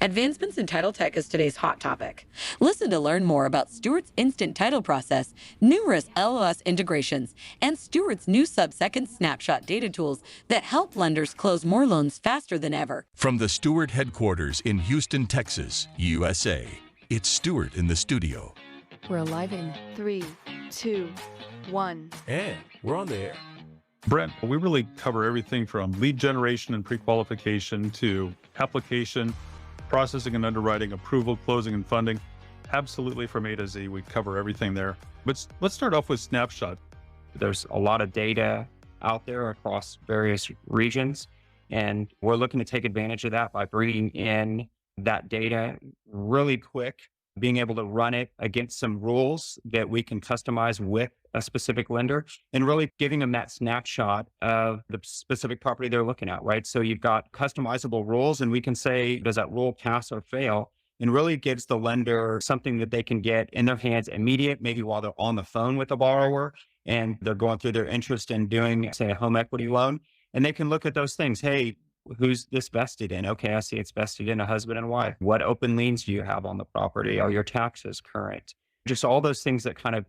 Advancements in title tech is today's hot topic. Listen to learn more about Stewart's instant title process, numerous LOS integrations, and Stewart's new sub-second snapshot data tools that help lenders close more loans faster than ever. From the Stewart headquarters in Houston, Texas, USA, it's Stewart in the Studio. We're live in 3, 2, 1. And we're on the air. Brent, we really cover everything from lead generation and pre-qualification to application, processing and underwriting, approval, closing, and funding. Absolutely from A to Z, we cover everything there. But let's start off with Snapshot. There's a lot of data out there across various regions, and we're looking to take advantage of that by bringing in that data really quick, being able to run it against some rules that we can customize with a specific lender, and really giving them that snapshot of the specific property they're looking at, right? So you've got customizable rules, and we can say, does that rule pass or fail? And really gives the lender something that they can get in their hands immediate, maybe while they're on the phone with the borrower and they're going through their interest in doing, say, a home equity loan. And they can look at those things. Hey, who's this vested in? Okay, I see it's vested in a husband and wife. What open liens do you have on the property? Are your taxes current? Just all those things that kind of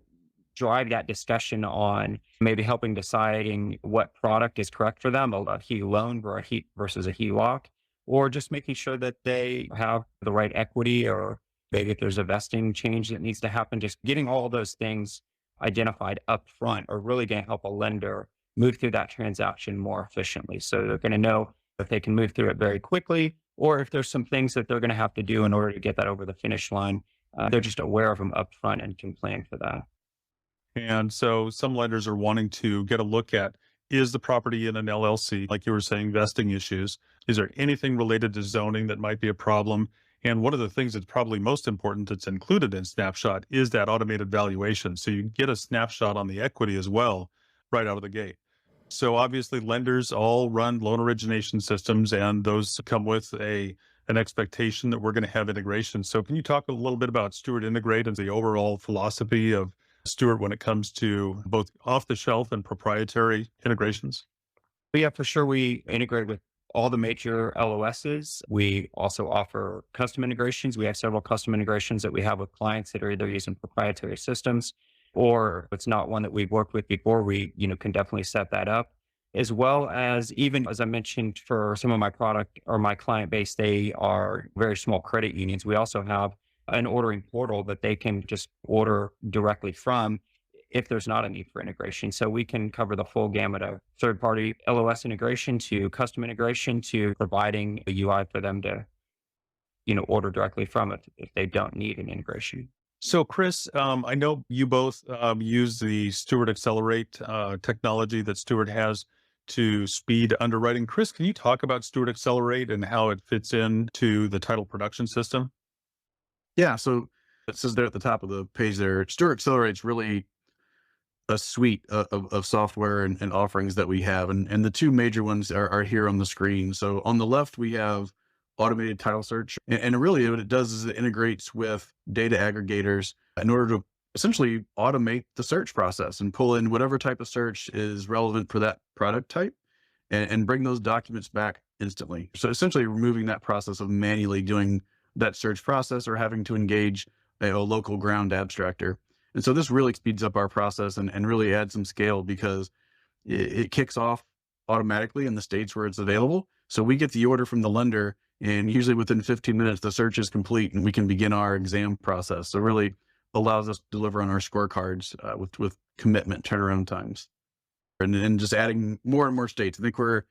drive that discussion on maybe helping deciding what product is correct for them, a HE loan versus a HELOC, or just making sure that they have the right equity, or maybe if there's a vesting change that needs to happen, just getting all those things identified up front are really going to help a lender move through that transaction more efficiently. So they're going to know if they can move through it very quickly, or if there's some things that they're going to have to do in order to get that over the finish line, they're just aware of them up front and can plan for that. And so some lenders are wanting to get a look at, is the property in an LLC, like you were saying, vesting issues? Is there anything related to zoning that might be a problem? And one of the things that's probably most important that's included in Snapshot is that automated valuation. So you get a snapshot on the equity as well, right out of the gate. So obviously lenders all run loan origination systems, and those come with an expectation that we're going to have integration. So can you talk a little bit about Stewart Integrate and the overall philosophy of Stewart when it comes to both off-the-shelf and proprietary integrations? Yeah, for sure. We integrate with all the major LOSs. We also offer custom integrations. We have several custom integrations that we have with clients that are either using proprietary systems, or if it's not one that we've worked with before, we can definitely set that up. As well as, even as I mentioned, for some of my product or my client base, they are very small credit unions. We also have an ordering portal that they can just order directly from if there's not a need for integration. So we can cover the full gamut of third-party LOS integration to custom integration to providing a UI for them to, order directly from it if they don't need an integration. So Chris, I know you both use the Stewart Accelerate technology that Stewart has to speed underwriting. Chris, can you talk about Stewart Accelerate and how it fits into the title production system? Yeah, so it says there at the top of the page there, Stewart Accelerate's really a suite of software and offerings that we have. And the two major ones are here on the screen. So on the left, we have automated title search. And really what it does is it integrates with data aggregators in order to essentially automate the search process and pull in whatever type of search is relevant for that product type and bring those documents back instantly. So essentially removing that process of manually doing that search process or having to engage a local ground abstractor. And so this really speeds up our process and really adds some scale because it kicks off automatically in the states where it's available. So we get the order from the lender, and usually within 15 minutes, the search is complete and we can begin our exam process. So really allows us to deliver on our scorecards with commitment turnaround times. And just adding more and more states. I think we're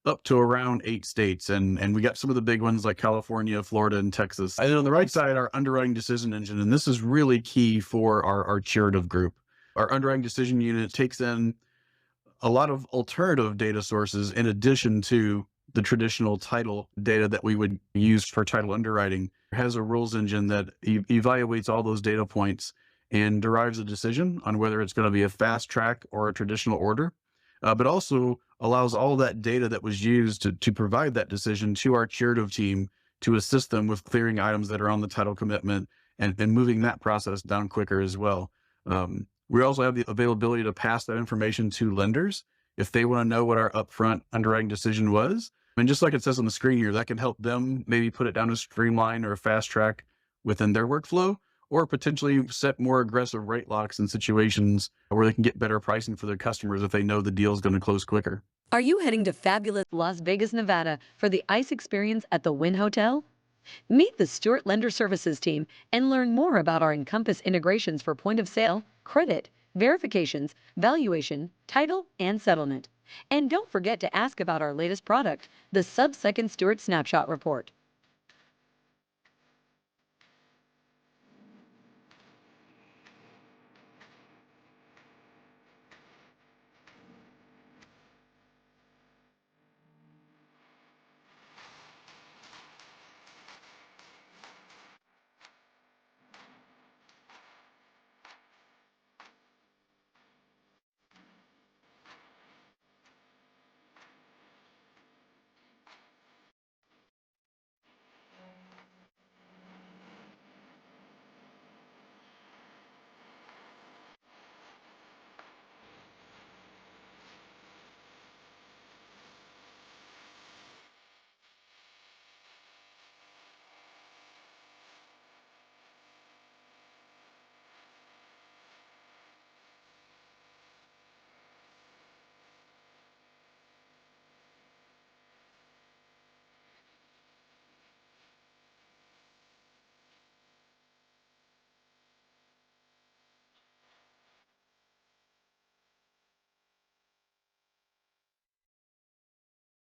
up to around 8 states, and we got some of the big ones like California, Florida, and Texas. And on the right side, our underwriting decision engine, and this is really key for our curative group. Our underwriting decision unit takes in a lot of alternative data sources in addition to the traditional title data that we would use for title underwriting. It has a rules engine that evaluates all those data points and derives a decision on whether it's going to be a fast track or a traditional order. But also allows all that data that was used to provide that decision to our curative team to assist them with clearing items that are on the title commitment and moving that process down quicker as well. We also have the availability to pass that information to lenders if they want to know what our upfront underwriting decision was. And just like it says on the screen here, that can help them maybe put it down a streamline or a fast track within their workflow, or potentially set more aggressive rate locks in situations where they can get better pricing for their customers if they know the deal is going to close quicker. Are you heading to fabulous Las Vegas, Nevada for the ice experience at the Wynn Hotel? Meet the Stewart Lender Services team and learn more about our Encompass integrations for point of sale, credit, verifications, valuation, title, and settlement. And don't forget to ask about our latest product, the Sub-Second Stewart Snapshot Report.